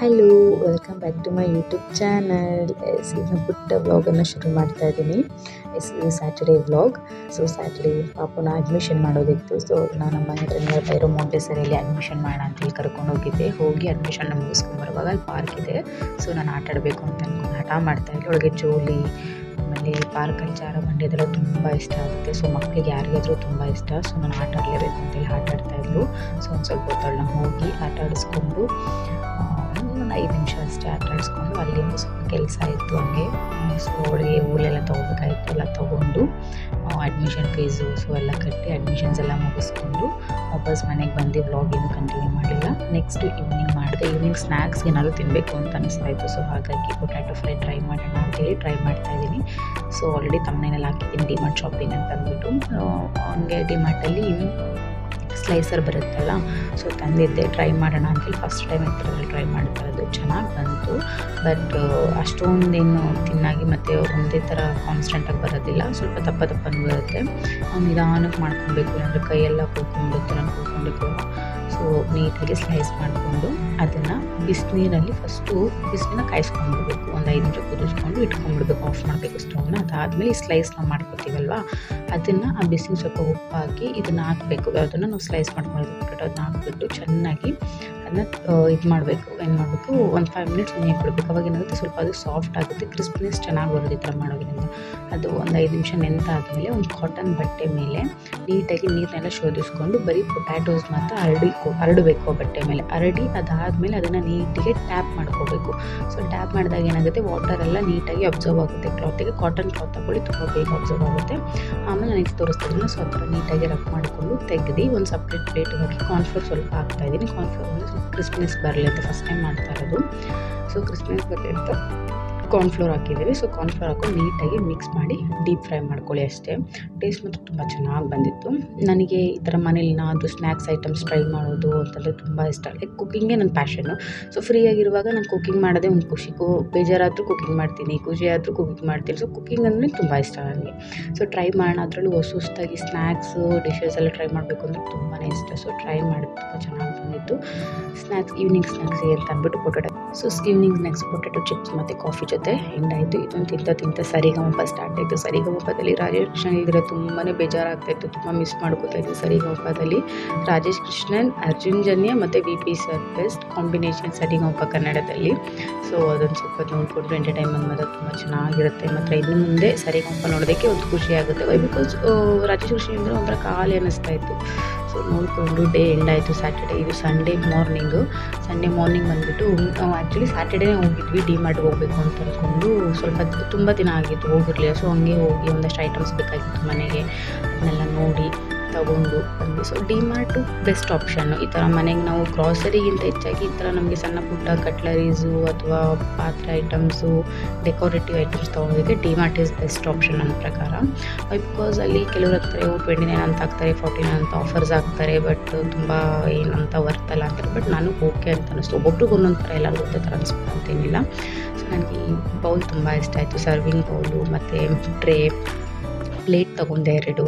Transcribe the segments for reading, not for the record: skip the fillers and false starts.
Hello, welcome back to my YouTube channel. ಈಗ ಪುಟ್ಟ ವ್ಲಾಗನ್ನು ಶುರು ಮಾಡ್ತಾ ಇದ್ದೀನಿ. ಇದು ಸ್ಯಾಟರ್ಡೇ ವ್ಲಾಗ್. ಸೊ ಸ್ಯಾಟರ್ಡೇ ಪಾಪುನ ಅಡ್ಮಿಷನ್ ಮಾಡೋದಿತ್ತು. ಸೊ ನಾನು ನಮ್ಮ ಮನೆ ಹತ್ರ ನಿಯರ್ ಬೈ ಇರೋ ಮಾಂಟೆಸರಿಯಲ್ಲಿ ಅಡ್ಮಿಷನ್ ಮಾಡೋಣ ಅಂತೇಳಿ ಕರ್ಕೊಂಡು ಹೋಗಿದ್ದೆ. ಹೋಗಿ ಅಡ್ಮಿಷನ್ ಮುಗಿಸ್ಕೊಂಬರುವಾಗ ಅಲ್ಲಿ ಪಾರ್ಕ್ ಇದೆ. ಸೊ ನಾನು ಆಟ ಆಡಬೇಕು ಅಂತ ಅಂದ್ಕೊಂಡು ಹಠ ಮಾಡ್ತಾಯಿದ್ದೆ. ಒಳಗೆ ಜೋಲಿ ಆಮೇಲೆ ಪಾರ್ಕಲ್ಲಿ ಜಾರಬಂಡಿ ಅದೆಲ್ಲ ತುಂಬ ಇಷ್ಟ ಆಗುತ್ತೆ. ಸೊ ಮಕ್ಕಳಿಗೆ ಯಾರಿಗಾದರೂ ತುಂಬ ಇಷ್ಟ. ಸೊ ನಾನು ಆಟ ಆಡಲೇಬೇಕು ಅಂತೇಳಿ ಆಟ ಆಡ್ತಾಯಿದ್ರು. ಸೊ ಒಂದು ಸ್ವಲ್ಪ ಹೊತ್ತಲ್ಲಿ ಹೋಗಿ ಆಟ ಆಡಿಸ್ಕೊಂಡು ಒಂದು 5 ನಿಮಿಷ ಅಷ್ಟೇ ಆಟ ಆಡಿಸ್ಕೊಂಡು ಅಲ್ಲಿಂದ ಸ್ವಲ್ಪ ಕೆಲಸ ಇತ್ತು ಹಂಗೆ. ಸೊ ಅವಳಿಗೆ ಊರೆಲ್ಲ ತೊಗೋಬೇಕಾಯಿತು. ಎಲ್ಲ ತೊಗೊಂಡು ಅಡ್ಮಿಷನ್ ಫೀಸು ಸೊ ಎಲ್ಲ ಕಟ್ಟಿ ಅಡ್ಮಿಷನ್ಸ್ ಎಲ್ಲ ಮುಗಿಸ್ಕೊಂಡು ವಾಪಸ್ ಮನೆಗೆ ಬಂದು ವ್ಲಾಗ್ ಏನು ಕಂಟಿನ್ಯೂ ಮಾಡಿಲ್ಲ. ನೆಕ್ಸ್ಟ್ ಈವ್ನಿಂಗ್ ಮಾಡಿದೆ. ಈವ್ನಿಂಗ್ ಸ್ನ್ಯಾಕ್ಸ್ ಏನಾದ್ರು ತಿನ್ನಬೇಕು ಅಂತ ಅನಿಸ್ತಾಯಿತ್ತು. ಸೊ ಹಾಗಾಗಿ ಪೊಟ್ಯಾಟೊ ಫ್ರೈ ಟ್ರೈ ಮಾಡೋಣ ಅಂತೇಳಿ ಟ್ರೈ ಮಾಡ್ತಾಯಿದ್ದೀನಿ. ಸೊ ಆಲ್ರೆಡಿ ತಮ್ಮನೇಲಿ ಹಾಕಿದ್ದೀನಿ ಡಿಮಾರ್ಟ್ ಶಾಪಿಂಗ್ ಅಂತ ಅಂದ್ಬಿಟ್ಟು. ಹಂಗೆ ಡಿಮಾರ್ಟಲ್ಲಿ ಸ್ಲೈಸರ್ ಬರುತ್ತಲ್ಲ, ಸೊ ತಂದಿದ್ದೆ ಟ್ರೈ ಮಾಡೋಣ ಅಂತೇಳಿ ಫಸ್ಟ್ ಟೈಮ್ ಇರ್ತರಲ್ಲಿ ಟ್ರೈ ಮಾಡ್ತಾ ಇದ್ದು. ಚೆನ್ನಾಗಿ ಬಂತು, ಬಟ್ ಅಷ್ಟೊಂದೇನು ತಿನ್ನಾಗಿ ಮತ್ತು ಒಂದೇ ಥರ ಕಾನ್ಸ್ಟೆಂಟಾಗಿ ಬರೋದಿಲ್ಲ. ಸ್ವಲ್ಪ ದಪ್ಪನ ಬರುತ್ತೆ. ನಿಧಾನಕ್ಕೆ ಮಾಡ್ಕೊಬೇಕು, ಅಂದರೆ ಕೈಯೆಲ್ಲ ಕೂತ್ಕೊಂಡ್ಬಿಡುತ್ತೆ. ನಾನು ಕೂತ್ಕೊಂಡಿದ್ದು ಸೊ ನೀಟಾಗಿ ಸ್ಲೈಸ್ ಮಾಡಿಕೊಂಡು ಅದನ್ನು ಬಿಸಿನೀರಲ್ಲಿ ಫಸ್ಟು ಬಿಸಿನೀರನ್ನ ಕಾಯಿಸ್ಕೊಂಡ್ಬಿಡ್ಬೇಕು. ಒಂದು 5 ನಿಮಿಷ ಕುದಿಸ್ಕೊಂಡು ಇಟ್ಕೊಂಡ್ಬಿಡ್ಬೇಕು. ಆಫ್ ಮಾಡಬೇಕು ಸ್ಟವ್ನ. ಅದಾದಮೇಲೆ ಈ ಸ್ಲೈಸ್ ನಾವು ಮಾಡ್ಕೊತೀವಲ್ವ, ಅದನ್ನು ಆ ಬಿಸಿನೀರು ಸ್ವಲ್ಪ ಉಪ್ಪು ಹಾಕಿ ಇದನ್ನು ಹಾಕಬೇಕು. ಯಾವುದನ್ನು ನಾವು ಸ್ಲೈಸ್ ಮಾಡ್ಕೊಂಡಿದ್ದು ಅದನ್ನ ಹಾಕ್ಬಿಟ್ಟು ಚೆನ್ನಾಗಿ ಅದನ್ನ ಇದು ಮಾಡಬೇಕು. ಏನು ಮಾಡಬೇಕು, ಒಂದು 5 ಮಿನಿಟ್ಸ್ ನೆನೆ ಬಿಡಬೇಕು. ಅವಾಗ ಏನಾಗುತ್ತೆ, ಸ್ವಲ್ಪ ಅದು ಸಾಫ್ಟ್ ಆಗುತ್ತೆ, ಕ್ರಿಸ್ಪಿನೆಸ್ ಚೆನ್ನಾಗಿ ಬರುತ್ತೆ ಈ ಥರ ಮಾಡೋದ್ರಿಂದ. ಅದು ಒಂದು 5 ನಿಮಿಷ ನೆನೆದಾದಮೇಲೆ ಒಂದು ಕಾಟನ್ ಬಟ್ಟೆ ಮೇಲೆ ನೀಟಾಗಿ ನೀರನ್ನೆಲ್ಲ ಶೋಧಿಸ್ಕೊಂಡು ಬರೀ ಪೊಟ್ಯಾಟೋಸ್ ಮಾತ್ರ ಹರಡಬೇಕು ಆ ಬಟ್ಟೆ ಮೇಲೆ. ಹರಡಿ ಅದಾದಮೇಲೆ ಅದನ್ನು ನೀಟಿಗೆ ಟ್ಯಾಪ್ ಮಾಡ್ಕೋಬೇಕು. ಸೊ ಟ್ಯಾಪ್ ಮಾಡಿದಾಗ ಏನಾಗುತ್ತೆ, ವಾಟರೆಲ್ಲ ನೀಟಾಗಿ ಅಬ್ಸರ್ವ್ ಆಗುತ್ತೆ ಕ್ಲಾತಿಗೆ. ಕಾಟನ್ ಕ್ಲಾತ್ ತಗೊಳ್ಳಿ, ತುಂಬ ಬೇಗ ಅಬ್ಸರ್ವ್ ಆಗುತ್ತೆ. ಆಮೇಲೆ ನನಗೆ ತೋರಿಸ್ತಿದ್ದೀನಿ. ಸೊ ಆ ಥರ ನೀಟಾಗಿ ರಬ್ ಮಾಡಿಕೊಂಡು ತೆಗೆದು ಒಂದು ಸಪ್ರೇಟ್ ಪ್ಲೇಟಿಗೆ ಹಾಕಿ ಕಾರ್ನ್ಫ್ಲೋರ್ ಸ್ವಲ್ಪ ಹಾಕ್ತಾಯಿದ್ದೀನಿ. ಕಾರ್ನ್ಫ್ಲೋರ್ ಅಂದರೆ ಸ್ವಲ್ಪ ಕ್ರಿಸ್ಪಿನೆಸ್ ಬರಲಿ ಅಂತ ಫಸ್ಟ್ ಟೈಮ್ ಮಾಡ್ತಾ ಇರೋದು. ಸೊ ಕ್ರಿಸ್ಪಿನೆಸ್ ಬರಲಿ ಅಂತ ಕಾರ್ನ್ಫ್ಲೋರ್ ಹಾಕಿದ್ದೀವಿ. ಸೊ ಕಾರ್ನ್ಫ್ಲೋರ್ ಹಾಕೊಂಡು ನೀಟಾಗಿ ಮಿಕ್ಸ್ ಮಾಡಿ ಡೀಪ್ ಫ್ರೈ ಮಾಡ್ಕೊಳ್ಳಿ ಅಷ್ಟೇ. ಟೇಸ್ಟ್ ಮಾತ್ರ ತುಂಬ ಚೆನ್ನಾಗಿ ಬಂದಿತ್ತು. ನನಗೆ ಈ ಥರ ಮನೇಲಿ ಅದು ಸ್ನ್ಯಾಕ್ಸ್ ಐಟಮ್ಸ್ ಟ್ರೈ ಮಾಡೋದು ಅಂತಂದರೆ ತುಂಬ ಇಷ್ಟ. ಲೈಕ್ ಕುಕ್ಕಿಂಗೇ ನನ್ನ ಪ್ಯಾಷನ್ನು. ಸೊ ಫ್ರೀಯಾಗಿರುವಾಗ ನಾನು ಕುಕ್ಕಿಂಗ್ ಮಾಡೋದೇ ಒಂದು ಖುಷಿ. ಬೇಜಾರಾದರೂ ಕುಕ್ಕಿಂಗ್ ಮಾಡ್ತೀನಿ, ಖುಷಿ ಆದರೂ ಕುಕ್ಕಿಂಗ್ ಮಾಡ್ತೀನಿ. ಸೊ ಕುಕ್ಕಿಂಗ್ ಅಂದರೆ ತುಂಬ ಇಷ್ಟ ನನಗೆ. ಸೊ ಟ್ರೈ ಮಾಡೋಣ, ಅದರಲ್ಲೂ ಹೊಸದಾಗಿ ಸ್ನ್ಯಾಕ್ಸು ಡಿಶಸ್ ಎಲ್ಲ ಟ್ರೈ ಮಾಡಬೇಕು ಅಂದರೆ ತುಂಬಾ ಇಷ್ಟ. ಸೊ ಟ್ರೈ ಮಾಡಿದ್ದು ತುಂಬ ಚೆನ್ನಾಗಿ ಬಂದಿತ್ತು. ಸ್ನ್ಯಾಕ್ಸ್ ಈವ್ನಿಂಗ್ ಸ್ನ್ಯಾಕ್ಸಿಗೆ ಅಂತ ಅಂದ್ಬಿಟ್ಟು potato. So evening snacks potato chips ಮತ್ತು ಕಾಫಿ ಜೊತೆ ಎಂಡಾಯಿತು. ಇದೊಂದು ತಿಂತ ಸರಿಗಮಪ ಸ್ಟಾರ್ಟ್ ಆಯಿತು. ಸರಿಗಮಪದಲ್ಲಿ ರಾಜೇಶ್ ಕೃಷ್ಣನ್ ಇದ್ದರೆ ತುಂಬಾ ಬೇಜಾರಾಗ್ತಾಯಿತ್ತು. ತುಂಬ ಮಿಸ್ ಮಾಡ್ಕೋತಾ ಇದ್ದೆ. ಸರಿಗಮಪದಲ್ಲಿ ರಾಜೇಶ್ ಕೃಷ್ಣನ್, ಅರ್ಜುನ್ ಜನ್ಯ ಮತ್ತು VP ಸರ್ ಬೆಸ್ಟ್ ಕಾಂಬಿನೇಷನ್ ಸರಿಗಮಪ ಕನ್ನಡದಲ್ಲಿ. ಸೊ ಅದೊಂದು ಸ್ವಲ್ಪ ನೋಡಿಕೊಂಡು ಎಂಟರ್ಟೈನ್ಮೆಂಟ್ ಮಾತ್ರ ತುಂಬ ಚೆನ್ನಾಗಿರುತ್ತೆ. ಮತ್ತು ಇನ್ನು ಮುಂದೆ ಸರಿಗಮಪ ನೋಡೋದಕ್ಕೆ ಒಂದು ಖುಷಿ ಆಗುತ್ತೆ. ವೈ ಬಿಕಾಸ್ ರಾಜೇಶ್ ಕೃಷ್ಣನ್ ಅಂದರೆ ಒಂಥರ ಖಾಲಿ ಅನ್ನಿಸ್ತಾಯಿತ್ತು. ಸೊ ನೋಡಿಕೊಂಡು ಡೇ ಎಂಡ್ ಆಯಿತು. ಸ್ಯಾಟರ್ಡೇ, ಇದು ಸಂಡೇ ಮಾರ್ನಿಂಗ್ ಬಂದುಬಿಟ್ಟು ಆ್ಯಕ್ಚುಲಿ ಸ್ಯಾಟರ್ಡೇನೇ ಹೋಗಿದ್ವಿ. ಡಿಮಾರ್ಟ್ಗೆ ಹೋಗಬೇಕು ಅಂತ ಅಂದ್ಕೊಂಡು. ಸ್ವಲ್ಪ ತುಂಬ ದಿನ ಆಗಿತ್ತು ಹೋಗಿರಲಿಲ್ಲ. ಸೊ ಹಂಗೆ ಹೋಗಿ ಒಂದಷ್ಟು ಐಟಮ್ಸ್ ಬೇಕಾಗಿತ್ತು ಮನೆಗೆ, ಅದನ್ನೆಲ್ಲ ನೋಡಿ ತಗೊಂಡು ಬಂದ್ವಿ. So DMart best option. ಈ ಥರ ಮನೆಗೆ ನಾವು ಗ್ರಾಸರಿಗಿಂತ ಹೆಚ್ಚಾಗಿ ಈ ಥರ ನಮಗೆ ಸಣ್ಣ ಪುಟ್ಟ ಕಟ್ಲರೀಸು ಅಥವಾ ಪಾತ್ರೆ ಐಟಮ್ಸು, ಡೆಕೋರೇಟಿವ್ ಐಟಮ್ಸ್ ತೊಗೊಳೋದಕ್ಕೆ ಡಿಮಾರ್ಟ್ ಈಸ್ ಬೆಸ್ಟ್ ಆಪ್ಷನ್ ನನ್ನ ಪ್ರಕಾರ. ಬಿಕಾಸ್ ಅಲ್ಲಿ ಕೆಲವ್ರು ಹಾಕ್ತಾರೆ 29 ಅಂತ ಹಾಕ್ತಾರೆ, 49 ಅಂತ ಆಫರ್ಸ್ ಹಾಕ್ತಾರೆ. ಬಟ್ ತುಂಬ ಏನಂತ ವರ್ತಲ್ಲ ಅಂತಾರೆ. ಬಟ್ ನನಗೆ ಓಕೆ ಅಂತ ಅನ್ನಿಸ್ತು. ಒಬ್ಬೊಬ್ರಿಗೆ ಒಂದೊಂದು ಥರ ಎಲ್ಲರಿಗೂ ಒಂದೇ ಥರ ಅನಿಸ್ಬೋದು ಅಂತೇನಿಲ್ಲ. ಸೊ ನನಗೆ ಈ ಬೌಲ್ ತುಂಬ ಇಷ್ಟ ಆಯಿತು. ಸರ್ವಿಂಗ್ ಬೌಲು ಮತ್ತು ಪ್ಲೇಟ್ ತೊಗೊಂಡೆ 2.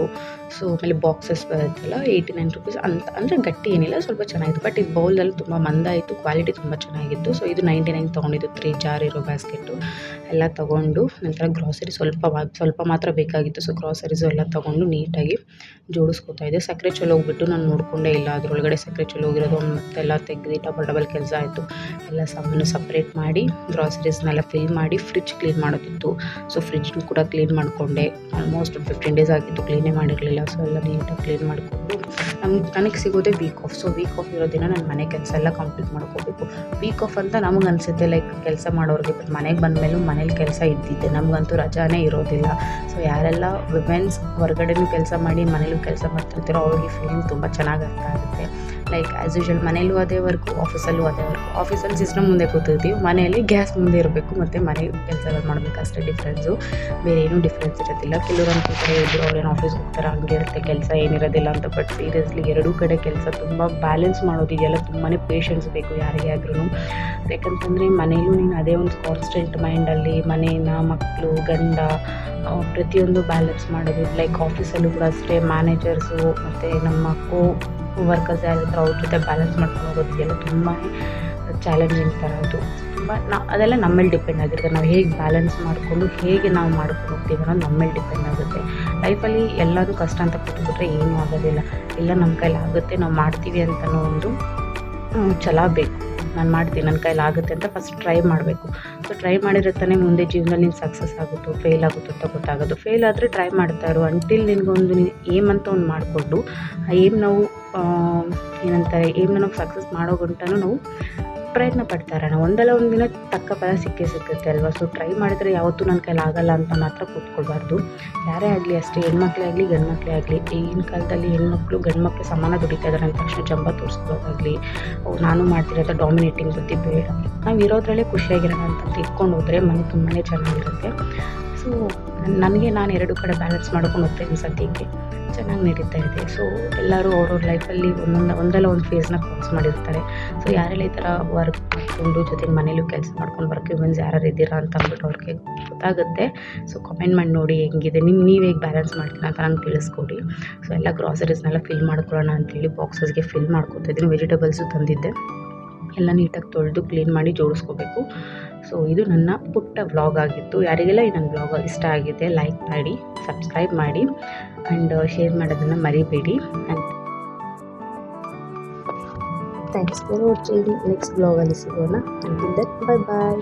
ಸೊ ಆಮೇಲೆ ಬಾಕ್ಸಸ್ ಬರುತ್ತಲ್ಲ, 89 ರುಪೀಸ್ ಅಂತ, ಅಂದರೆ ಗಟ್ಟಿ ಏನಿಲ್ಲ, ಸ್ವಲ್ಪ ಚೆನ್ನಾಗಿತ್ತು. ಬಟ್ ಇದು ಬೌಲಲ್ಲಿ ತುಂಬ ಮಂದಾಯಿತು, ಕ್ವಾಲಿಟಿ ತುಂಬ ಚೆನ್ನಾಗಿತ್ತು. ಸೊ ಇದು 99 ತೊಗೊಂಡಿದ್ದು. 3 ಜಾರ್ ಇರೋ ಬ್ಯಾಸ್ಕೆಟು ಎಲ್ಲ ತೊಗೊಂಡು ನಂತರ ಗ್ರಾಸರಿ ಸ್ವಲ್ಪ ಮಾತ್ರ ಬೇಕಾಗಿತ್ತು. ಸೊ ಗ್ರಾಸರೀಸು ಎಲ್ಲ ತೊಗೊಂಡು ನೀಟಾಗಿ ಜೋಡಿಸ್ಕೊತಾ ಇದ್ದೆ. ಸಕ್ಕರೆ ಚಲೋ ಹೋಗ್ಬಿಟ್ಟು ನಾನು ನೋಡಿಕೊಂಡೇ ಇಲ್ಲ, ಅದರೊಳಗಡೆ ಸಕ್ಕರೆ ಚಲೋ ಹೋಗಿರೋದು. ಮತ್ತೆಲ್ಲ ತೆಗೆದು ಡಬಲ್ ಕೆಲಸ ಆಯಿತು. ಎಲ್ಲ ಸಾಮಾನು ಸಪ್ರೇಟ್ ಮಾಡಿ ಗ್ರಾಸರೀಸ್ನೆಲ್ಲ ಫಿಲ್ ಮಾಡಿ ಫ್ರಿಡ್ಜ್ ಕ್ಲೀನ್ ಮಾಡೋದಿತ್ತು. ಸೊ ಫ್ರಿಡ್ಜ್ನು ಕೂಡ ಕ್ಲೀನ್ ಮಾಡಿಕೊಂಡೆ. ಆಲ್ಮೋಸ್ಟ್ 15 ಡೇಸ್ ಆಗಿತ್ತು ಕ್ಲೀನೇ ಮಾಡಿರಲಿಲ್ಲ. ಸೊ ಎಲ್ಲ ನೀಟಾಗಿ ಕ್ಲೀನ್ ಮಾಡಿಕೊಂಡು ನನಗೆ ಸಿಗೋದೇ week off. So week off ಇರೋ ದಿನ ನಾನು ಮನೆ ಕೆಲಸ ಎಲ್ಲ ಕಂಪ್ಲೀಟ್ ಮಾಡ್ಕೋಬೇಕು. ವೀಕ್ ಆಫ್ ಅಂತ ನಮಗೆ ಅನಿಸುತ್ತೆ, ಲೈಕ್ ಕೆಲಸ ಮಾಡೋರಿಗೆ. ಬಟ್ ಮನೆಗೆ ಬಂದಮೇಲೂ ಮನೇಲಿ ಕೆಲಸ ಇದ್ದಿದ್ದೆ. ನಮಗಂತೂ ರಜಾನೇ ಇರೋದಿಲ್ಲ. ಸೊ ಯಾರೆಲ್ಲ ವಿಮೆನ್ಸ್ ಹೊರಗಡೆನೂ ಕೆಲಸ ಮಾಡಿ ಮನೇಲೂ ಕೆಲಸ ಮಾಡ್ತಿರ್ತಾರೋ ಅವ್ರಿಗೆ ಫೀಲಿಂಗ್ ತುಂಬ ಚೆನ್ನಾಗಿ ಅರ್ಥ ಆಗುತ್ತೆ. ಲೈಕ್ ಆ್ಯಸ್ ಯೂಶುವಲ್ ಮನೇಲೂ ಅದೇ ವರ್ಕು, ಆಫೀಸಲ್ಲೂ ಅದೇ ವರ್ಕು. ಆಫೀಸಲ್ಲಿ ಸಿಸ್ಟಮ್ ಮುಂದೆ ಕೂತಿರ್ತೀವಿ, ಮನೆಯಲ್ಲಿ ಗ್ಯಾಸ್ ಮುಂದೆ ಇರಬೇಕು ಮತ್ತು ಮನೆ ಕೆಲಸಗಳು ಮಾಡಬೇಕು. ಅಷ್ಟೇ ಡಿಫ್ರೆನ್ಸು, ಬೇರೆ ಏನೂ ಡಿಫ್ರೆನ್ಸ್ ಇರೋದಿಲ್ಲ. ಕೆಲವರು ಅನ್ಕೋತಾರೆ ಇಬ್ಬರು ಅವ್ರೇನು ಆಫೀಸ್ಗೆ ಹೋಗ್ತಾರೆ ಹಂಗೆ ಇರುತ್ತೆ ಕೆಲಸ ಏನಿರೋದಿಲ್ಲ ಅಂತ. ಬಟ್ ಸೀರಿಯಸ್ಲಿ ಎರಡೂ ಕಡೆ ಕೆಲಸ ತುಂಬ ಬ್ಯಾಲೆನ್ಸ್ ಮಾಡೋದಿದೆಯಲ್ಲ, ತುಂಬಾ ಪೇಷನ್ಸ್ ಬೇಕು ಯಾರಿಗೆ ಆದ್ರೂ. ಯಾಕಂತಂದರೆ ಮನೇಲೂ ನೀನು ಅದೇ ಒಂದು ಕಾನ್ಸ್ಟೆಂಟ್ ಮೈಂಡಲ್ಲಿ ಮನೇನ, ಮಕ್ಕಳು, ಗಂಡ ಪ್ರತಿಯೊಂದು ಬ್ಯಾಲೆನ್ಸ್ ಮಾಡೋದು. ಲೈಕ್ ಆಫೀಸಲ್ಲೂ ಕೂಡ ಅಷ್ಟೇ, ಮ್ಯಾನೇಜರ್ಸು ಮತ್ತು ನಮ್ಮ ವರ್ಕರ್ಸ್ ಯಾರಿರ್ತಾರೆ ಅವ್ರ ಜೊತೆ ಬ್ಯಾಲೆನ್ಸ್ ಮಾಡ್ಕೊಂಡು ಹೋಗೋದಿದೆಯಲ್ಲ, ತುಂಬಾ ಚಾಲೆಂಜಿಂಗ್ ಥರ ಅದು ತುಂಬ ಅದೆಲ್ಲ ನಮ್ಮ ಮೇಲೆ ಡಿಪೆಂಡ್ ಆಗಿರುತ್ತೆ. ನಾವು ಹೇಗೆ ಬ್ಯಾಲೆನ್ಸ್ ಮಾಡಿಕೊಂಡು ಹೇಗೆ ನಾವು ಮಾಡ್ಕೊಂಡು ಹೋಗ್ತೀವಿ ಅನ್ನೋದು ನಮ್ಮ ಮೇಲೆ ಡಿಪೆಂಡ್ ಆಗುತ್ತೆ. ಲೈಫಲ್ಲಿ ಎಲ್ಲದೂ ಕಷ್ಟ ಅಂತ ಕೂತ್ಬಿಟ್ರೆ ಏನೂ ಆಗೋದಿಲ್ಲ. ಎಲ್ಲ ನಮ್ಮ ಕೈಲಿ ಆಗುತ್ತೆ, ನಾವು ಮಾಡ್ತೀವಿ ಅಂತಲೂ ಒಂದು ಛಲ ಬೇಕು. ನಾನು ಮಾಡ್ತೀನಿ, ನನ್ನ ಕೈಲಿ ಆಗುತ್ತೆ ಅಂತ ಫಸ್ಟ್ ಟ್ರೈ ಮಾಡಬೇಕು. ಸೊ ಟ್ರೈ ಮಾಡಿದ್ರೆ ತಾನೇ ಮುಂದೆ ಜೀವನದಲ್ಲಿ ನೀನು ಸಕ್ಸಸ್ ಆಗುತ್ತೋ ಫೇಲ್ ಆಗುತ್ತೋ ಅಂತ ಗೊತ್ತಾಗೋದು. ಫೇಲ್ ಆದರೆ ಟ್ರೈ ಮಾಡ್ತಾ ಇರು ಅಂಟಿಲ್ ನಿನಗೊಂದು ನೀನು ಏಮ್ ಅಂತ ಒಂದು ಮಾಡಿಕೊಂಡು ಆ ಏಮ್ ನಾವು ಏನಂತಾರೆ ಏಮ್ನ ನಾವು ಸಕ್ಸಸ್ ಮಾಡೋ ಗಂಟನೂ ನಾವು ಪ್ರಯತ್ನ ಪಡ್ತಾ ಇರೋಣ. ಒಂದಲ್ಲ ಒಂದು ದಿನ ತಕ್ಕ ಫಲ ಸಿಕ್ಕುತ್ತೆ ಅಲ್ವಾ. ಸೊ ಟ್ರೈ ಮಾಡಿದರೆ ಯಾವತ್ತೂ ನನ್ನ ಕೈಲಿ ಆಗಲ್ಲ ಅಂತ ಮಾತ್ರ ಕೂತ್ಕೊಳ್ಬಾರ್ದು. ಯಾರೇ ಆಗಲಿ ಅಷ್ಟೇ, ಹೆಣ್ಮಕ್ಳೇ ಆಗಲಿ ಗಂಡು ಮಕ್ಕಳೇ ಆಗಲಿ. ಈಗಿನ ಕಾಲದಲ್ಲಿ ಹೆಣ್ಮಕ್ಳು ಗಂಡು ಮಕ್ಕಳು ಸಮಾನ ದುಡಿತಾ ಇದ್ದಾರೆ ಅಂದ ತಕ್ಷಣ ಜಂಬ ತೋರಿಸ್ಕೊಳ್ಳೋದಾಗಲಿ, ನಾನು ಮಾಡ್ತೀನಿ ಅಂತ ಡಾಮಿನೇಟಿಂಗ್ ಬುದ್ಧಿ ಬೇಡ. ನಾವು ಇರೋದ್ರಲ್ಲೇ ಖುಷಿಯಾಗಿರೋಣ ಅಂತ ಇಟ್ಕೊಂಡು ಹೋದರೆ ಮನೆ ತುಂಬಾ ಚೆನ್ನಾಗಿರುತ್ತೆ. ಸೊ ನನಗೆ ನಾನು ಎರಡು ಕಡೆ ಬ್ಯಾಲೆನ್ಸ್ ಮಾಡ್ಕೊಂಡು ಹೋಗ್ತಾಯಿದ್ದೀನಿ, ಸದ್ಯಕ್ಕೆ ಚೆನ್ನಾಗಿ ನಡೀತಾ ಇದೆ. ಸೊ ಎಲ್ಲರೂ ಅವ್ರವ್ರ ಲೈಫಲ್ಲಿ ಒಂದಲ್ಲ ಒಂದು ಫೇಸ್ನ ಕ್ರಾಸ್ ಮಾಡಿರ್ತಾರೆ. ಸೊ ಯಾರೆಲ್ಲ ಈ ಥರ ವರ್ಕ್ ಮಾಡಿಕೊಂಡು ಜೊತೆಗೆ ಮನೇಲೂ ಕೆಲಸ ಮಾಡ್ಕೊಂಡು ವರ್ಕ್ ವುಮೆನ್ಸ್ ಯಾರು ಇದ್ದೀರಾ ಅಂತ ಅಂದ್ಬಿಟ್ಟು ಅವ್ರಿಗೆ ಗೊತ್ತಾಗುತ್ತೆ. ಸೊ ಕಮೆಂಟ್ ಮಾಡಿ ನೋಡಿ ಹೆಂಗಿದೆ, ನೀವು ಹೇಗೆ ಬ್ಯಾಲೆನ್ಸ್ ಮಾಡ್ತೀರಾ ಅಂತ ನಂಗೆ ತಿಳಿಸ್ಕೊಡಿ. ಸೊ ಎಲ್ಲ ಗ್ರಾಸರೀಸ್ನೆಲ್ಲ ಫಿಲ್ ಮಾಡ್ಕೊಳ್ಳೋಣ ಅಂತೇಳಿ ಬಾಕ್ಸಸ್ಗೆ ಫಿಲ್ ಮಾಡ್ಕೊತಾ ಇದ್ದೀನಿ. ವೆಜಿಟೇಬಲ್ಸು ತಂದಿದ್ದೆ, ಎಲ್ಲ ನೀಟಾಗಿ ತೊಳೆದು ಕ್ಲೀನ್ ಮಾಡಿ ಜೋಡಿಸ್ಕೋಬೇಕು. ಸೊ ಇದು ನನ್ನ ಪುಟ್ಟ ವ್ಲಾಗ್ ಆಗಿತ್ತು. ಯಾರಿಗೆಲ್ಲ ಈ ನನ್ನ ವ್ಲಾಗ್ ಇಷ್ಟ ಆಗಿದೆ ಲೈಕ್ ಮಾಡಿ, ಸಬ್ಸ್ಕ್ರೈಬ್ ಮಾಡಿ ಆ್ಯಂಡ್ ಶೇರ್ ಮಾಡೋದನ್ನು ಮರಿಬೇಡಿ. And thanks for watching. Next ವ್ಲಾಗಲ್ಲಿ ಸಿಗೋಣ. Until that, bye bye.